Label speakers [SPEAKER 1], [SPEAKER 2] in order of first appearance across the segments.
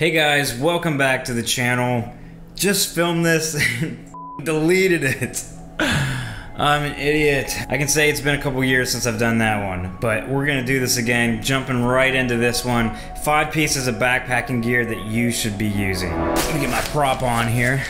[SPEAKER 1] Hey guys, welcome back to the channel. Just filmed this and deleted it. I'm an idiot. I can say it's been a couple years since I've done that one, but we're gonna do this again, jumping right into this one. 5 pieces of backpacking gear that you should be using. Let me get my prop on here.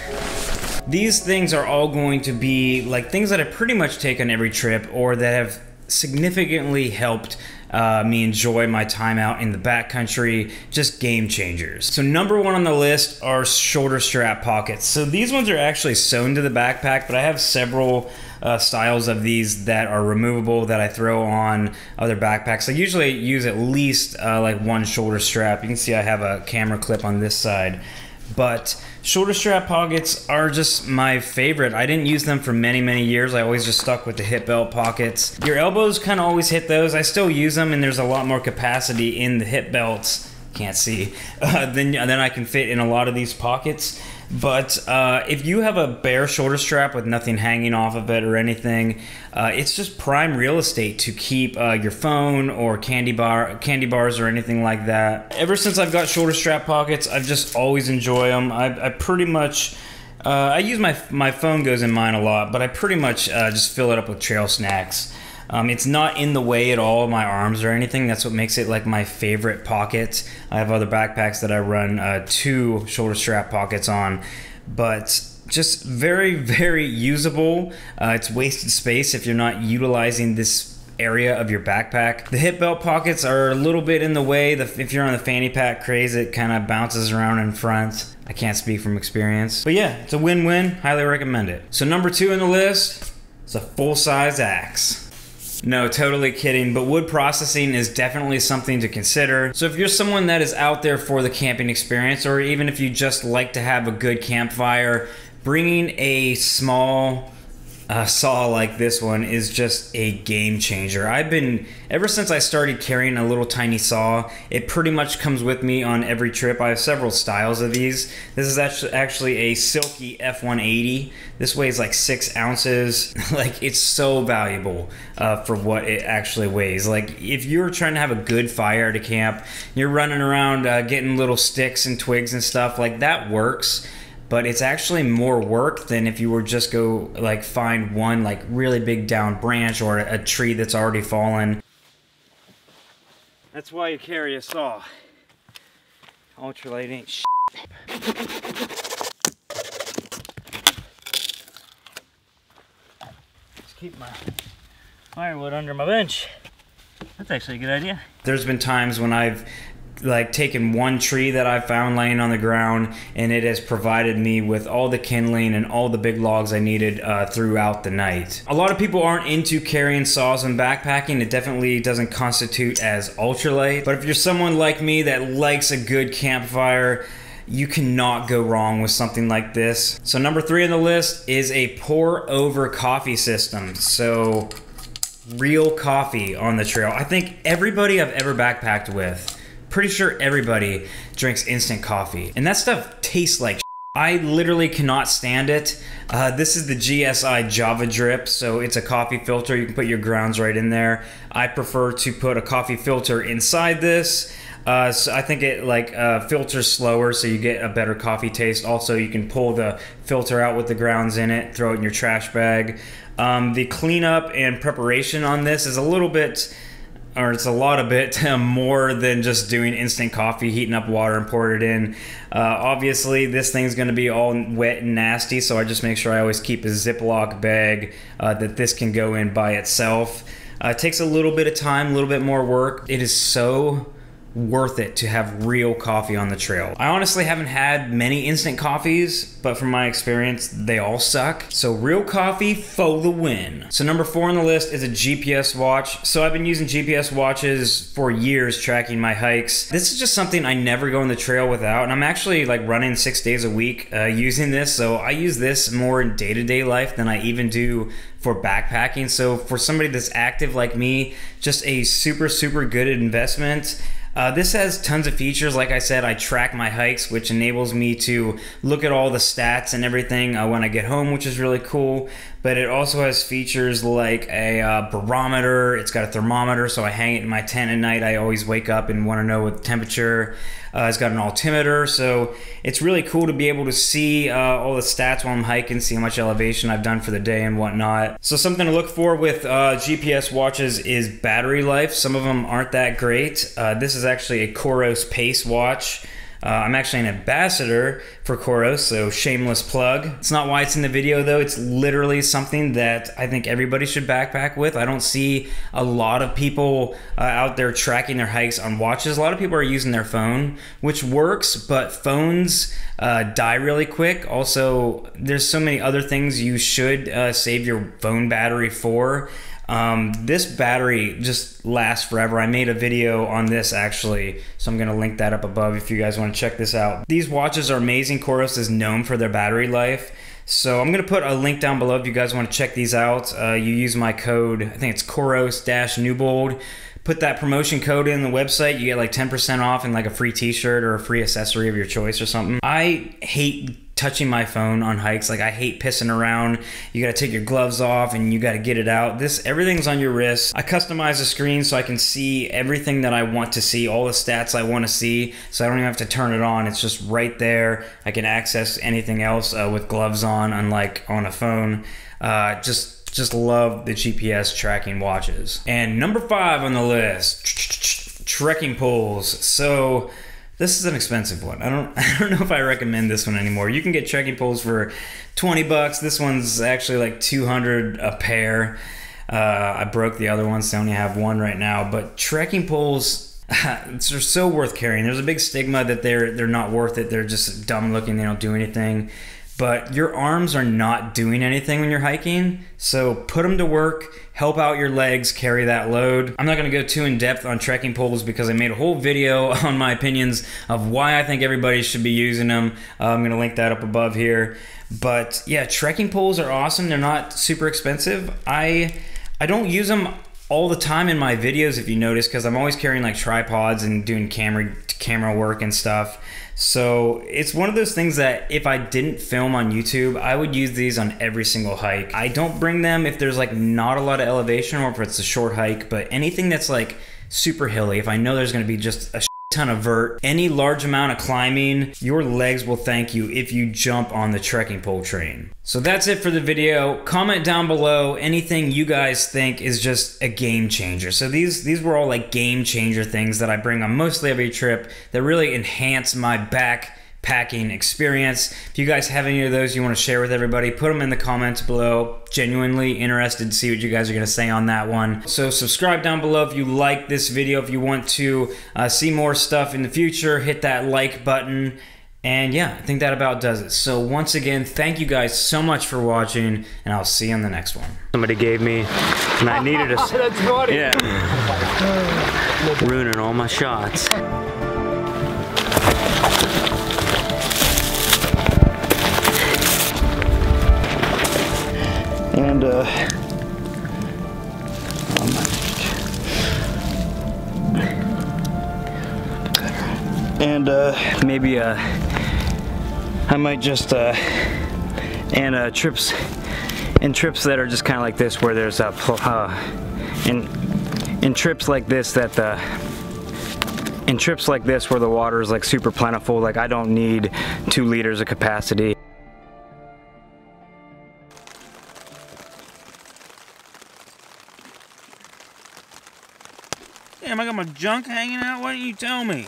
[SPEAKER 1] These things are all going to be like things that I pretty much take on every trip or that have significantly helped me enjoy my time out in the backcountry, just game changers. So number 1 on the list are shoulder strap pockets. So these ones are actually sewn to the backpack, but I have several styles of these that are removable that I throw on other backpacks. I usually use at least like 1 shoulder strap. You can see I have a camera clip on this side. But shoulder strap pockets are just my favorite. I didn't use them for many years. I always just stuck with the hip belt pockets. Your elbows kind of always hit those. I still use them, and there's a lot more capacity in the hip belts. Can't see. Then I can fit in a lot of these pockets. But if you have a bare shoulder strap with nothing hanging off of it or anything, it's just prime real estate to keep your phone or candy bars or anything like that. Ever since I've got shoulder strap pockets, I've just always enjoyed them. I pretty much, I use my phone goes in mine a lot, but I pretty much just fill it up with trail snacks. It's not in the way at all of my arms or anything. That's what makes it like my favorite pocket. I have other backpacks that I run 2 shoulder strap pockets on, but just very usable. It's wasted space if you're not utilizing this area of your backpack. The hip belt pockets are a little bit in the way. If you're on the fanny pack craze, it kind of bounces around in front. I can't speak from experience, but yeah, it's a win-win. Highly recommend it. So number 2 on the list is a full-size axe. No, totally kidding, but wood processing is definitely something to consider. So if you're someone that is out there for the camping experience, or even if you just like to have a good campfire, bringing a small saw like this one is just a game changer. Ever since I started carrying a little tiny saw, it pretty much comes with me on every trip. I have several styles of these. This is actually a Silky F180. This weighs like 6 ounces. Like, it's so valuable for what it actually weighs. Like, if you're trying to have a good fire at a camp, you're running around getting little sticks and twigs and stuff, like that works. But it's actually more work than if you were just go like find one like really big down branch or a tree that's already fallen. That's why you carry a saw. Ultralight ain't shit. Just keep my firewood under my bench. That's actually a good idea. There's been times when I've like taken one tree that I found laying on the ground, and it has provided me with all the kindling and all the big logs I needed throughout the night. A lot of people aren't into carrying saws and backpacking. It definitely doesn't constitute as ultralight, but if you're someone like me that likes a good campfire, you cannot go wrong with something like this. So number 3 on the list is a pour over coffee system. So real coffee on the trail. I think everybody I've ever backpacked with, pretty sure everybody drinks instant coffee, and that stuff tastes like shit. I literally cannot stand it. This is the GSI Java Drip, so it's a coffee filter. You can put your grounds right in there. I prefer to put a coffee filter inside this. So I think it like filters slower, so you get a better coffee taste. Also, you can pull the filter out with the grounds in it, throw it in your trash bag. The cleanup and preparation on this is a little bit, or it's a lot of it more than just doing instant coffee, heating up water and pour it in. Obviously, this thing's gonna be all wet and nasty, so I just make sure I always keep a Ziploc bag that this can go in by itself. It takes a little bit of time, a little bit more work. It is so worth it to have real coffee on the trail. I honestly haven't had many instant coffees, but from my experience, they all suck. So real coffee for the win. So number 4 on the list is a GPS watch. So I've been using GPS watches for years, tracking my hikes. This is just something I never go on the trail without, and I'm actually like running 6 days a week using this. So I use this more in day-to-day life than I even do for backpacking. So for somebody that's active like me, just a super good investment. This has tons of features. Like I said, I track my hikes, which enables me to look at all the stats and everything when I get home, which is really cool. But it also has features like a barometer. It's got a thermometer, so I hang it in my tent at night. I always wake up and want to know what the temperature. It's got an altimeter, so it's really cool to be able to see all the stats while I'm hiking, see how much elevation I've done for the day and whatnot. So something to look for with GPS watches is battery life. Some of them aren't that great. This is actually a Coros Pace watch. I'm actually an ambassador for Coros, so shameless plug. It's not why it's in the video though, it's literally something that I think everybody should backpack with. I don't see a lot of people out there tracking their hikes on watches. A lot of people are using their phone, which works, but phones die really quick. Also, there's so many other things you should save your phone battery for. This battery just lasts forever. I made a video on this actually, so I'm gonna link that up above if you guys want to check this out. These watches are amazing. Coros is known for their battery life. So I'm gonna put a link down below if you guys want to check these out. You use my code, I think it's Coros-Newbold. Put that promotion code in the website, you get like 10% off and like a free t-shirt or a free accessory of your choice or something. I hate touching my phone on hikes. Like, I hate pissing around. You gotta take your gloves off and you gotta get it out. Everything's on your wrist. I customize the screen so I can see everything that I want to see, all the stats I want to see, so I don't even have to turn it on. It's just right there. I can access anything else with gloves on, unlike on a phone. Just love the GPS tracking watches. And number 5 on the list, trekking poles. So this is an expensive one. I don't know if I recommend this one anymore. You can get trekking poles for 20 bucks. This one's actually like 200 a pair. I broke the other one, so I only have one right now. But trekking poles, they're so worth carrying. There's a big stigma that they're not worth it. They're just dumb looking. They don't do anything. But your arms are not doing anything when you're hiking, so put them to work, help out your legs carry that load. I'm not gonna go too in depth on trekking poles because I made a whole video on my opinions of why I think everybody should be using them. I'm gonna link that up above here. But yeah, trekking poles are awesome. They're not super expensive. I don't use them all the time in my videos, if you notice, because I'm always carrying like tripods and doing camera work and stuff. So it's one of those things that if I didn't film on YouTube, I would use these on every single hike. I don't bring them if there's like not a lot of elevation or if it's a short hike, but anything that's like super hilly, if I know there's gonna be just a ton of vert, any large amount of climbing, your legs will thank you if you jump on the trekking pole train. So that's it for the video. Comment down below anything you guys think is just a game changer. So these were all like game changer things that I bring on mostly every trip that really enhance my backpacking experience. If you guys have any of those you want to share with everybody, put them in the comments below. Genuinely interested to see what you guys are going to say on that one. So subscribe down below if you like this video. If you want to see more stuff in the future, hit that like button. And yeah, I think that about does it. So once again, thank you guys so much for watching, and I'll see you on the next one. Somebody gave me, and I needed a... That's funny. Yeah. Ruining all my shots. And maybe I might just trips that are just kind of like this, where there's in trips like this that in trips like this where the water is like super plentiful, like I don't need 2 liters of capacity. Damn, I got my junk hanging out. Why didn't you tell me?